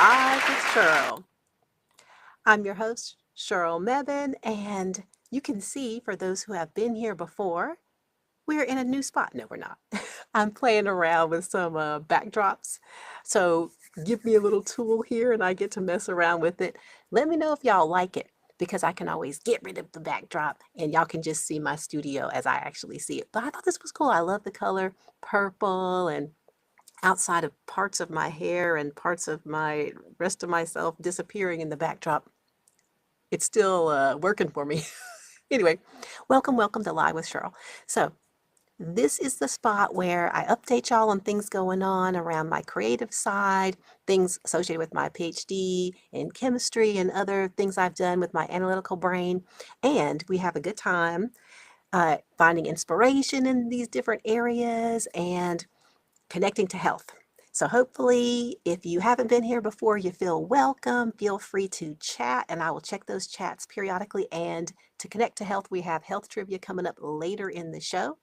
Live with Cheryl. I'm your host, Cheryl Mebane, and you can see, for those who have been here before, we're in a new spot. No, we're not. I'm playing around with some backdrops. So give me a little tool here and I get to mess around with it. Let me know if y'all like it because I can always get rid of the backdrop and y'all can just see my studio as I actually see it. But I thought this was cool. I love the color purple and outside of parts of my hair and parts of my rest of myself disappearing in the backdrop. It's still working for me. Anyway, welcome to Live with Cheryl. So this is the spot where I update y'all on things going on around my creative side, things associated with my PhD in chemistry and other things I've done with my analytical brain. And we have a good time finding inspiration in these different areas and connecting to health. So hopefully, if you haven't been here before, you feel welcome. Feel free to chat, and I will check those chats periodically. And to connect to health, we have health trivia coming up later in the show.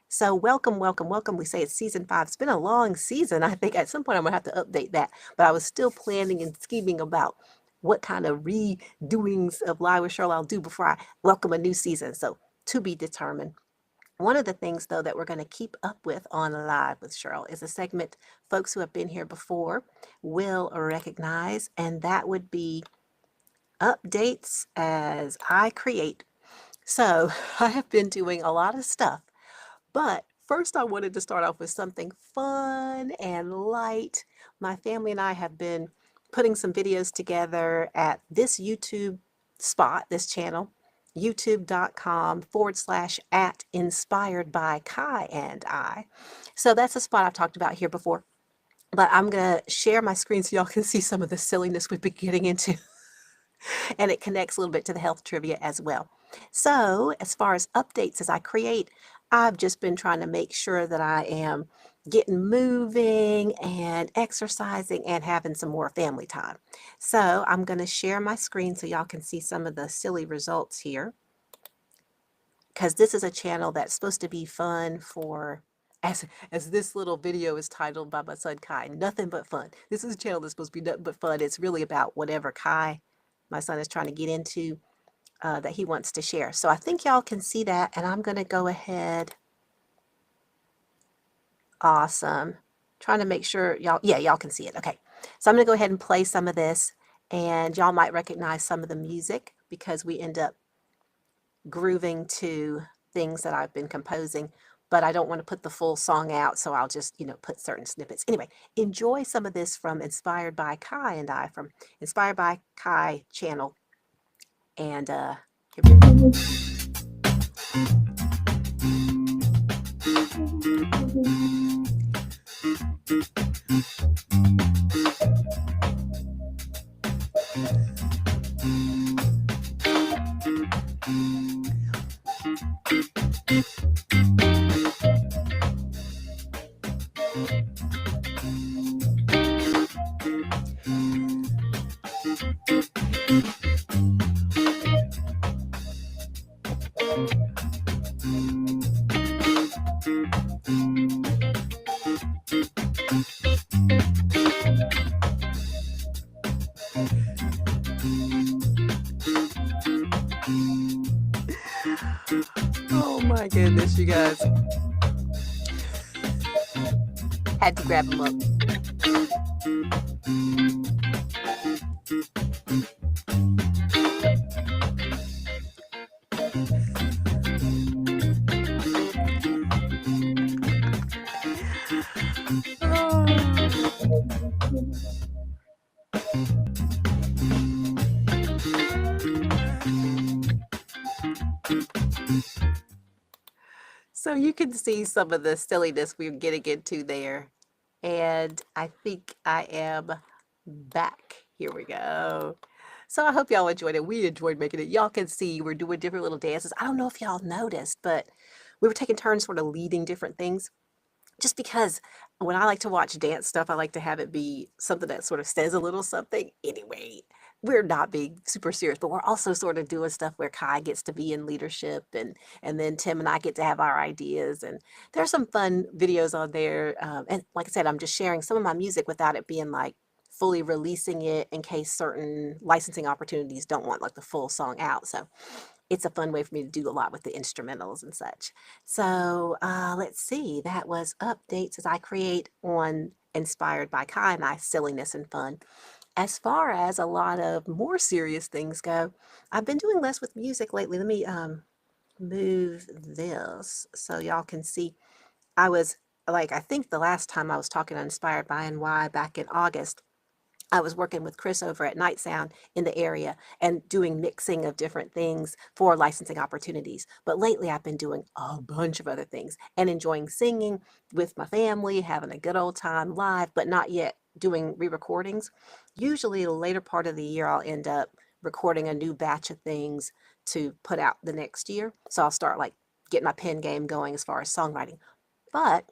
So welcome. We say it's season 5. It's been a long season. I think at some point I'm gonna have to update that. But I was still planning and scheming about what kind of redoings of Live with Cheryl I'll do before I welcome a new season. So to be determined. One of the things, though, that we're going to keep up with on Live with Cheryl is a segment folks who have been here before will recognize, and that would be updates as I create. So I have been doing a lot of stuff, but first I wanted to start off with something fun and light. My family and I have been putting some videos together at this YouTube spot, this channel, youtube.com/@ inspired by Kai and I. So that's a spot I've talked about here before, but I'm going to share my screen so y'all can see some of the silliness we've been getting into. And it connects a little bit to the health trivia as well. So as far as updates as I create, I've just been trying to make sure that I am getting moving and exercising and having some more family time. So I'm going to share my screen so y'all can see some of the silly results here. Because this is a channel that's supposed to be fun for, as this little video is titled by my son Kai, nothing but fun. This is a channel that's supposed to be nothing but fun. It's really about whatever Kai, my son, is trying to get into that he wants to share. So I think y'all can see that, and I'm going to go ahead. Awesome. Trying to make sure y'all can see it. Okay. So I'm going to go ahead and play some of this, and y'all might recognize some of the music because we end up grooving to things that I've been composing, but I don't want to put the full song out, so I'll just, put certain snippets. Anyway, enjoy some of this from Inspired by Kai and I from Inspired by Kai channel. And here we go. Oh my goodness, you guys. Had to grab them up. So you can see some of the silliness we're getting into there. And I think I am back. Here we go. So I hope y'all enjoyed it. We enjoyed making it. Y'all can see we're doing different little dances. I don't know if y'all noticed, but we were taking turns sort of leading different things. Just because when I like to watch dance stuff, I like to have it be something that sort of says a little something. Anyway, we're not being super serious, but we're also sort of doing stuff where Kai gets to be in leadership and then Tim and I get to have our ideas. And there's some fun videos on there. And like I said, I'm just sharing some of my music without it being like fully releasing it in case certain licensing opportunities don't want like the full song out. So it's a fun way for me to do a lot with the instrumentals and such. So let's see, that was updates as I create on Inspired by Kai, nice silliness and fun. As far as a lot of more serious things go, I've been doing less with music lately. Let me move this so y'all can see. I was like, I think the last time I was talking on Inspired by NY back in August, I was working with Chris over at Night Sound in the area and doing mixing of different things for licensing opportunities. But lately I've been doing a bunch of other things and enjoying singing with my family, having a good old time live, but not yet doing re-recordings. Usually the later part of the year I'll end up recording a new batch of things to put out the next year. So I'll start like getting my pen game going as far as songwriting. But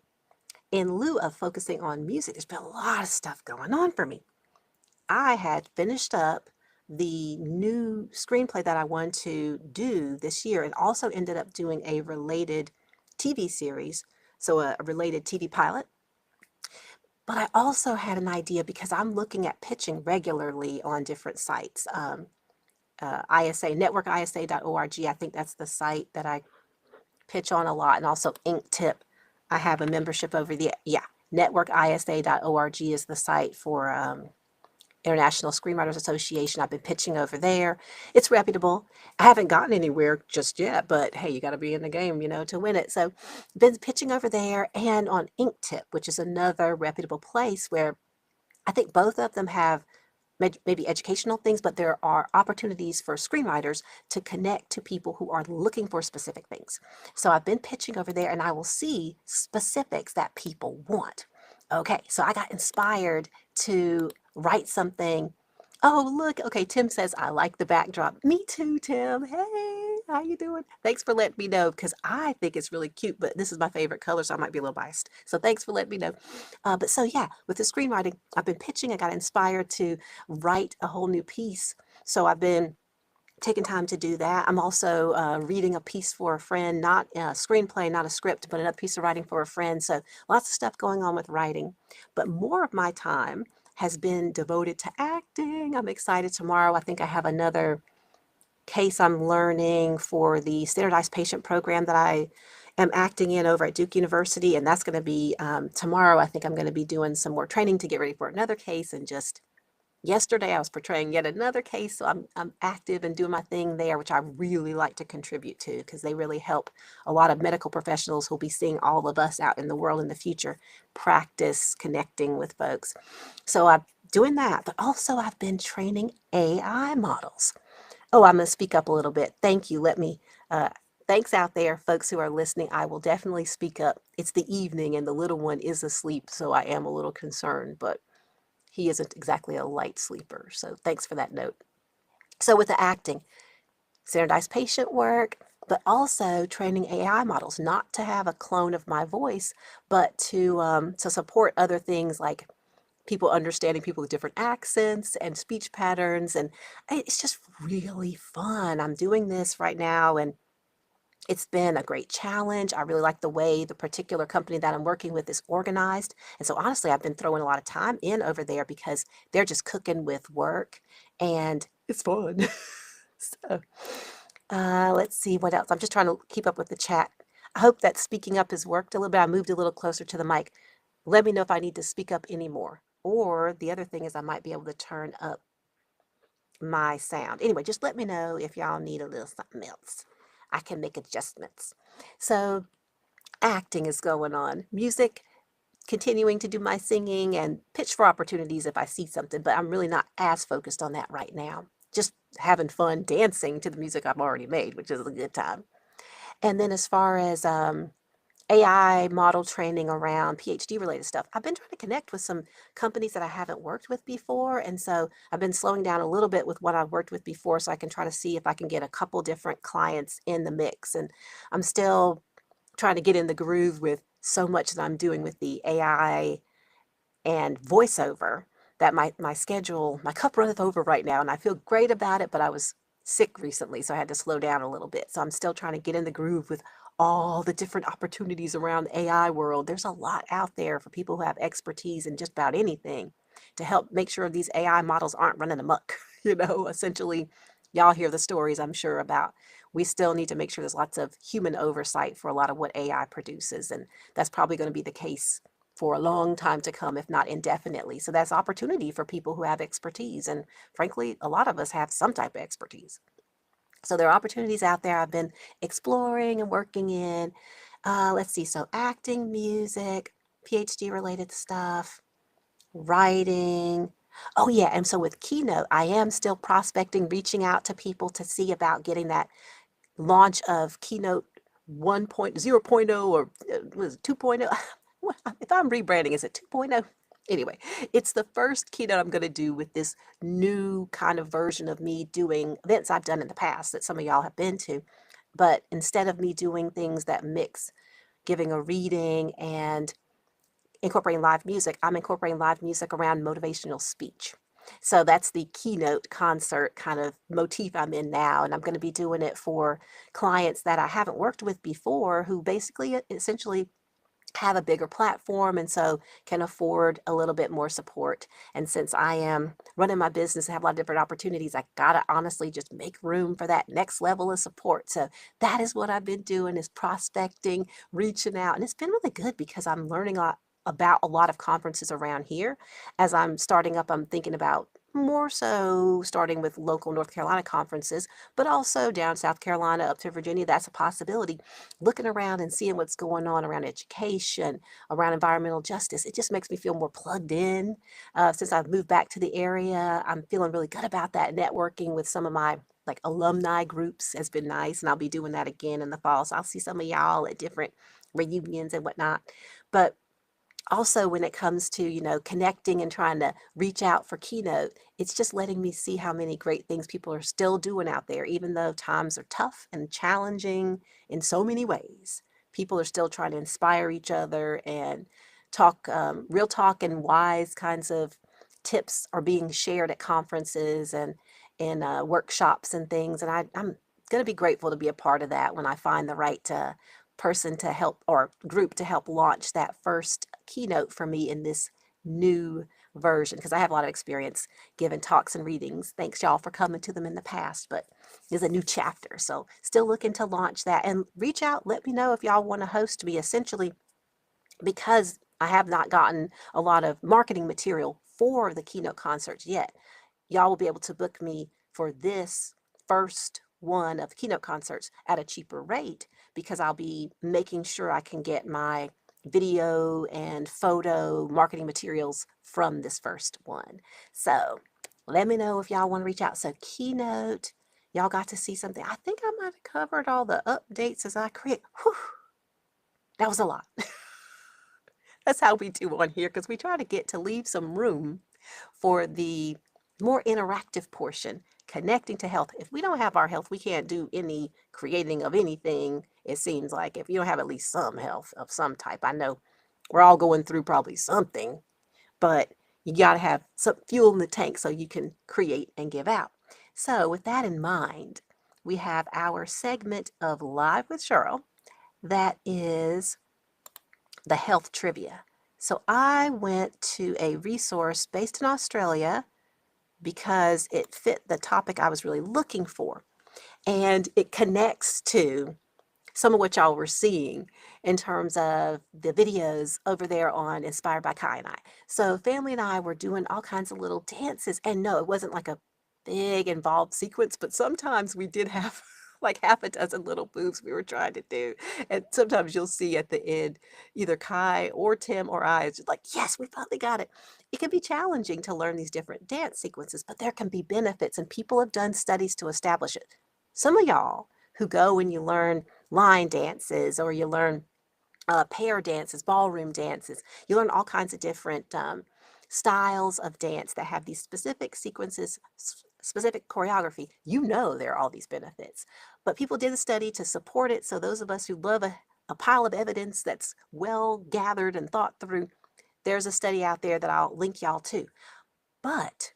in lieu of focusing on music, there's been a lot of stuff going on for me. I had finished up the new screenplay that I wanted to do this year and also ended up doing a related TV series, so a related TV pilot. But I also had an idea because I'm looking at pitching regularly on different sites. ISA, networkisa.org, I think that's the site that I pitch on a lot, and also Inktip. I have a membership over there. Yeah, networkisa.org is the site for International Screenwriters Association. I've been pitching over there. It's reputable. I haven't gotten anywhere just yet, but hey, you got to be in the game, to win it. So, been pitching over there and on Inktip, which is another reputable place where I think both of them have maybe educational things, but there are opportunities for screenwriters to connect to people who are looking for specific things. So I've been pitching over there and I will see specifics that people want. Okay, so I got inspired to write something. Oh, look. Okay, Tim says, I like the backdrop. Me too, Tim. Hey, how you doing? Thanks for letting me know because I think it's really cute, but this is my favorite color, so I might be a little biased. So thanks for letting me know. But so yeah, with the screenwriting, I've been pitching. I got inspired to write a whole new piece. So I've been taking time to do that. I'm also reading a piece for a friend, not a screenplay, not a script, but another piece of writing for a friend. So lots of stuff going on with writing. But more of my time has been devoted to acting. I'm excited tomorrow. I think I have another case I'm learning for the standardized patient program that I am acting in over at Duke University. And that's going to be tomorrow. I think I'm going to be doing some more training to get ready for another case. And just yesterday I was portraying yet another case. So I'm active and doing my thing there, which I really like to contribute to because they really help a lot of medical professionals who'll be seeing all of us out in the world in the future practice connecting with folks. So I'm doing that, but also I've been training AI models. Oh, I'm going to speak up a little bit. Thank you. Thanks out there, folks who are listening. I will definitely speak up. It's the evening and the little one is asleep, so I am a little concerned, but he isn't exactly a light sleeper. So thanks for that note. So with the acting, standardized patient work, but also training AI models, not to have a clone of my voice, but to support other things like people understanding people with different accents and speech patterns. And it's just really fun. I'm doing this right now and it's been a great challenge. I really like the way the particular company that I'm working with is organized. And so honestly, I've been throwing a lot of time in over there because they're just cooking with work and it's fun. So let's see what else. I'm just trying to keep up with the chat. I hope that speaking up has worked a little bit. I moved a little closer to the mic. Let me know if I need to speak up anymore. Or the other thing is I might be able to turn up my sound. Anyway, just let me know if y'all need a little something else. I can make adjustments. So acting is going on. Music, continuing to do my singing and pitch for opportunities if I see something, but I'm really not as focused on that right now. Just having fun dancing to the music I've already made, which is a good time. And then as far as AI model training around PhD related stuff, I've been trying to connect with some companies that I haven't worked with before. And so I've been slowing down a little bit with what I've worked with before so I can try to see if I can get a couple different clients in the mix. And I'm still trying to get in the groove with so much that I'm doing with the AI and voiceover that my schedule, my cup runneth over right now. And I feel great about it, but I was sick recently, so I had to slow down a little bit. So I'm still trying to get in the groove with all the different opportunities around the AI world. There's a lot out there for people who have expertise in just about anything to help make sure these AI models aren't running amok. Essentially, y'all hear the stories, I'm sure, about we still need to make sure there's lots of human oversight for a lot of what AI produces. And that's probably going to be the case for a long time to come, if not indefinitely. So that's opportunity for people who have expertise. And frankly, a lot of us have some type of expertise. So there are opportunities out there I've been exploring and working in. Let's see, so acting, music, PhD related stuff, writing. Oh yeah, and so with Keynote, I am still prospecting, reaching out to people to see about getting that launch of Keynote 1.0 or was it 2.0? If I'm rebranding, is it 2.0? Anyway, it's the first keynote I'm going to do with this new kind of version of me doing events I've done in the past that some of y'all have been to. But instead of me doing things that mix giving a reading and incorporating live music, I'm incorporating live music around motivational speech. So that's the keynote concert kind of motif I'm in now. And I'm going to be doing it for clients that I haven't worked with before who basically essentially have a bigger platform and so can afford a little bit more support. And since I am running my business and have a lot of different opportunities, I gotta honestly just make room for that next level of support. So that is what I've been doing, is prospecting, reaching out. And it's been really good because I'm learning a lot about a lot of conferences around here. As I'm starting up, I'm thinking about more so starting with local North Carolina conferences, but also down South Carolina up to Virginia. That's a possibility. Looking around and seeing what's going on around education, around environmental justice, it just makes me feel more plugged in. Since I've moved back to the area, I'm feeling really good about that. Networking with some of my like alumni groups has been nice, and I'll be doing that again in the fall. So I'll see some of y'all at different reunions and whatnot. But also when it comes to connecting and trying to reach out for Keynote, it's just letting me see how many great things people are still doing out there, even though times are tough and challenging in so many ways. People are still trying to inspire each other and talk real talk, and wise kinds of tips are being shared at conferences and in workshops and things. And I'm going to be grateful to be a part of that when I find the right person to help, or group to help launch that first keynote for me in this new version, because I have a lot of experience giving talks and readings. Thanks y'all for coming to them in the past, but there's a new chapter. So still looking to launch that, and reach out, let me know if y'all want to host me, essentially because I have not gotten a lot of marketing material for the keynote concerts yet. Y'all will be able to book me for this first one of keynote concerts at a cheaper rate, because I'll be making sure I can get my video and photo marketing materials from this first one. So let me know if y'all want to reach out. So keynote, y'all got to see something. I think I might have covered all the updates as I create. Whew, that was a lot. That's how we do on here, because we try to get to leave some room for the more interactive portion, connecting to health. If we don't have our health, we can't do any creating of anything. It seems like if you don't have at least some health of some type. I know we're all going through probably something, but you got to have some fuel in the tank so you can create and give out. So with that in mind, we have our segment of Live with Cheryl that is the health trivia. So I went to a resource based in Australia because it fit the topic I was really looking for. And it connects to some of what y'all were seeing in terms of the videos over there on Inspired by Kai and I. So family and I were doing all kinds of little dances. And no, it wasn't like a big involved sequence, but sometimes we did have like half a dozen little moves we were trying to do. And sometimes you'll see at the end, either Kai or Tim or I is just like, yes, we finally got it. It can be challenging to learn these different dance sequences, but there can be benefits, and people have done studies to establish it. Some of y'all who go and you learn line dances, or you learn pair dances, ballroom dances, you learn all kinds of different styles of dance that have these specific sequences, specific choreography. There are all these benefits, but people did a study to support it. So those of us who love a pile of evidence that's well gathered and thought through, there's a study out there that I'll link y'all to. But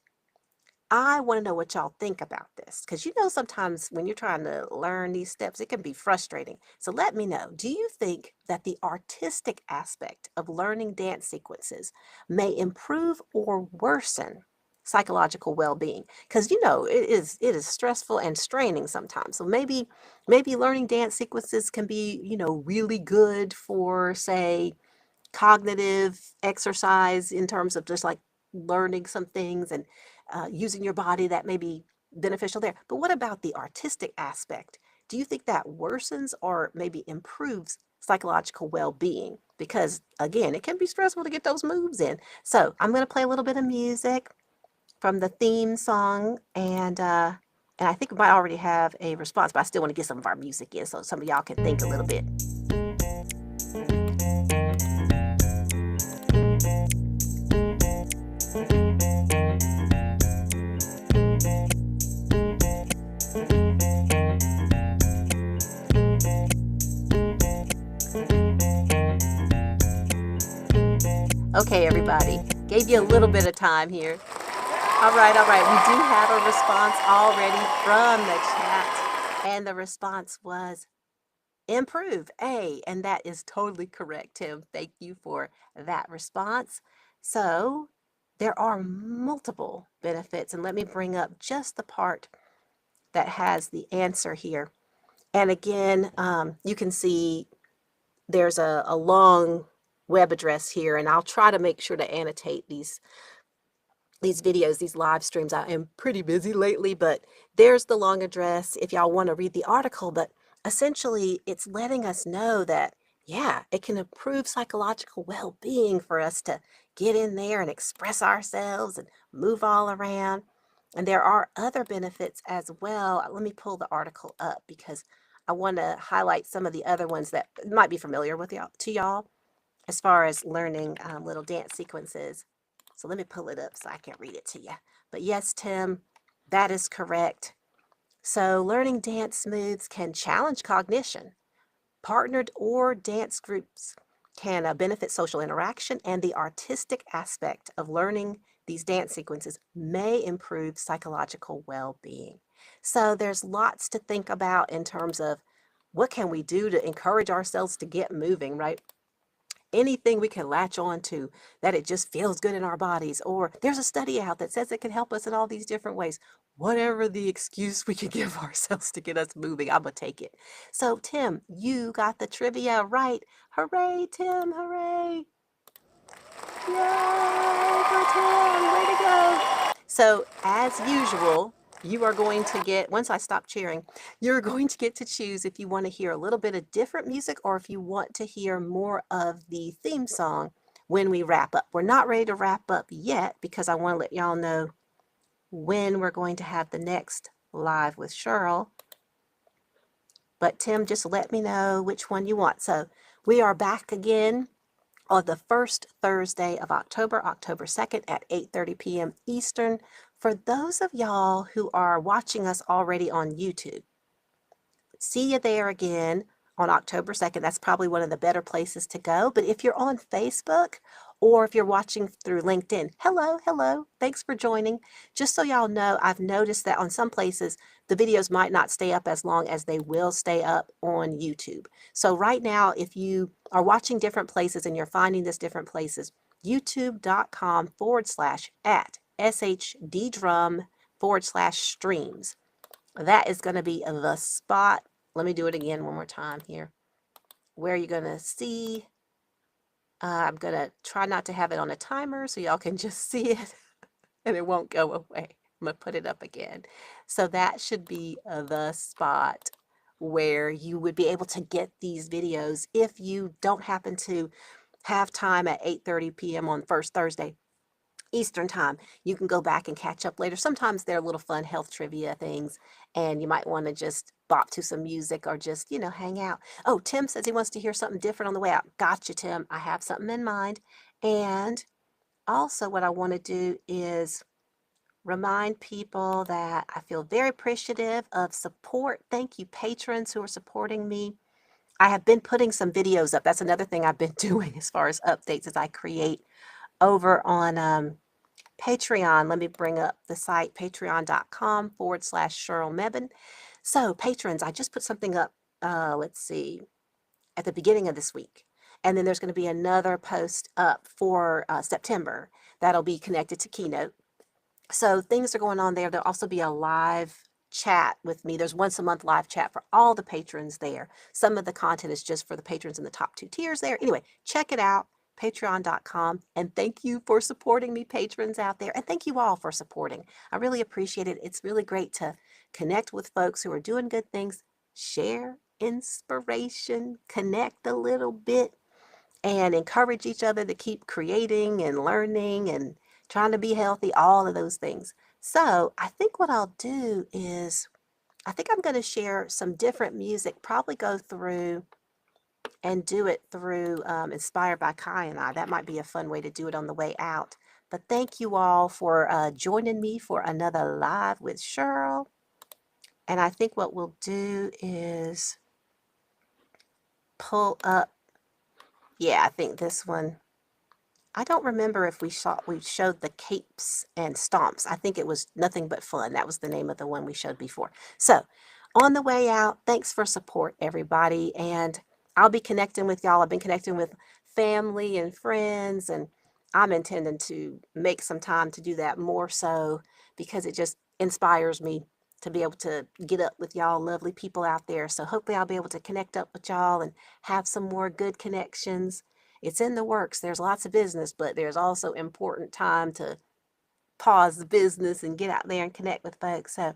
I want to know what y'all think about this because you know sometimes when you're trying to learn these steps, it can be frustrating. So let me know. Do you think that the artistic aspect of learning dance sequences may improve or worsen psychological well-being? Because you know it is stressful and straining sometimes. So maybe learning dance sequences can be, really good for, say, cognitive exercise in terms of just like learning some things and using your body that may be beneficial there. But what about the artistic aspect? Do you think that worsens or maybe improves psychological well being? Because again, it can be stressful to get those moves in. So I'm going to play a little bit of music from the theme song and I think we might already have a response, but I still want to get some of our music in so some of y'all can think a little bit. Okay, everybody, gave you a little bit of time here. All right, all right. We do have a response already from the chat, and the response was improve, A, and that is totally correct, Tim. Thank you for that response. So there are multiple benefits, and let me bring up just the part that has the answer here. And again, you can see there's a long web address here, and I'll try to make sure to annotate these videos, these live streams. I am pretty busy lately, but there's the long address if y'all want to read the article. But essentially, it's letting us know that, yeah, it can improve psychological well-being for us to get in there and express ourselves and move all around. And there are other benefits as well. Let me pull the article up because I want to highlight some of the other ones that might be familiar with y'all as far as learning little dance sequences. So let me pull it up so I can read it to you. But yes, Tim, that is correct. So learning dance moves can challenge cognition. Partnered or dance groups can benefit social interaction, and the artistic aspect of learning these dance sequences may improve psychological well-being. So there's lots to think about in terms of what can we do to encourage ourselves to get moving, right? Anything we can latch on to that it just feels good in our bodies, or there's a study out that says it can help us in all these different ways. Whatever the excuse we can give ourselves to get us moving, I'm gonna take it. So Tim, you got the trivia right. Hooray, Tim, hooray. Yay for Tim, way to go. So as usual, you are going to get, once I stop cheering, you're going to get to choose if you want to hear a little bit of different music or if you want to hear more of the theme song when we wrap up. We're not ready to wrap up yet because I want to let y'all know when we're going to have the next live with Cheryl. But Tim, just let me know which one you want. So we are back again on the first Thursday of October, October 2nd at 8:30 p.m. Eastern. For those of y'all who are watching us already on YouTube, see you there again on October 2nd. That's probably one of the better places to go. But if you're on Facebook or if you're watching through LinkedIn, hello, hello. Thanks for joining. Just so y'all know, I've noticed that on some places, the videos might not stay up as long as they will stay up on YouTube. So right now, if you are watching different places and you're finding this different places, youtube.com/@shdrum/streams. That is going to be the spot. Let me do it again one more time here. Where you're going to see, I'm going to try not to have it on a timer so y'all can just see it and it won't go away. I'm going to put it up again. So that should be the spot where you would be able to get these videos if you don't happen to have time at 8:30 p.m. on first Thursday Eastern time. You can go back and catch up later. Sometimes they're little fun health trivia things, and you might want to just bop to some music or just, hang out. Oh, Tim says he wants to hear something different on the way out. Gotcha, Tim. I have something in mind. And also what I want to do is remind people that I feel very appreciative of support. Thank you, patrons who are supporting me. I have been putting some videos up. That's another thing I've been doing as far as updates as I create over on Patreon, let me bring up the site, patreon.com/Cheryl Mebane. So patrons, I just put something up, let's see, at the beginning of this week. And then there's going to be another post up for September that'll be connected to Keynote. So things are going on there. There'll also be a live chat with me. There's once a month live chat for all the patrons there. Some of the content is just for the patrons in the top 2 tiers there. Anyway, check it out, patreon.com. And thank you for supporting me, patrons out there. And thank you all for supporting. I really appreciate it. It's really great to connect with folks who are doing good things, share inspiration, connect a little bit, and encourage each other to keep creating and learning and trying to be healthy, all of those things. So I think what I'll do is, I think I'm going to share some different music, probably go through and do it through Inspired by Kai and I. That might be a fun way to do it on the way out. But thank you all for joining me for another Live with Cheryl. And I think what we'll do is pull up, yeah, I think this one. I don't remember if we showed the capes and stomps. I think it was Nothing But Fun. That was the name of the one we showed before. So on the way out, thanks for support, everybody. And I'll be connecting with y'all. I've been connecting with family and friends, and I'm intending to make some time to do that more so because it just inspires me to be able to get up with y'all lovely people out there. So hopefully I'll be able to connect up with y'all and have some more good connections. It's in the works. There's lots of business, but there's also important time to pause the business and get out there and connect with folks. So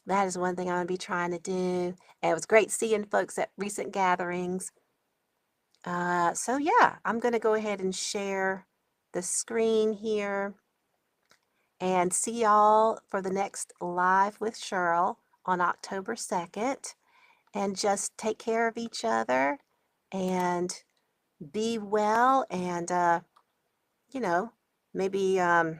that is one thing I'm going to be trying to do. And it was great seeing folks at recent gatherings. So yeah, I'm going to go ahead and share the screen here and see y'all for the next Live with Cheryl on October 2nd. And just take care of each other and be well, and you know, maybe I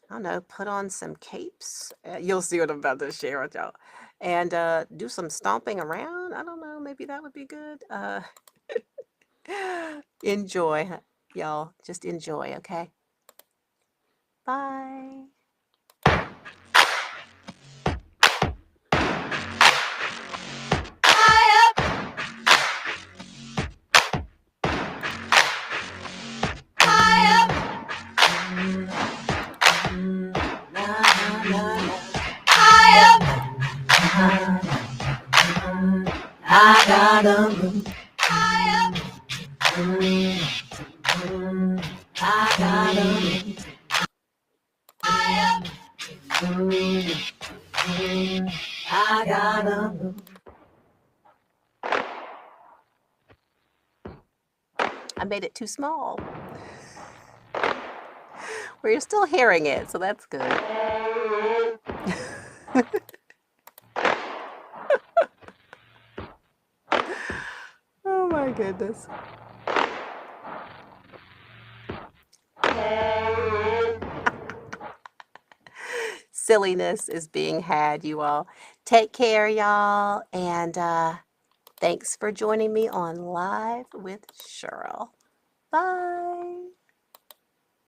don't know, put on some capes. You'll see what I'm about to share with y'all, and do some stomping around. I don't know, maybe that would be good. Enjoy, y'all. Just enjoy, okay? Bye. I gotta move. I gotta move. I gotta move. I made it too small. Well, you're still hearing it, so that's good. Oh my goodness. Silliness is being had, you all. Take care, y'all, and thanks for joining me on Live with Cheryl. Bye.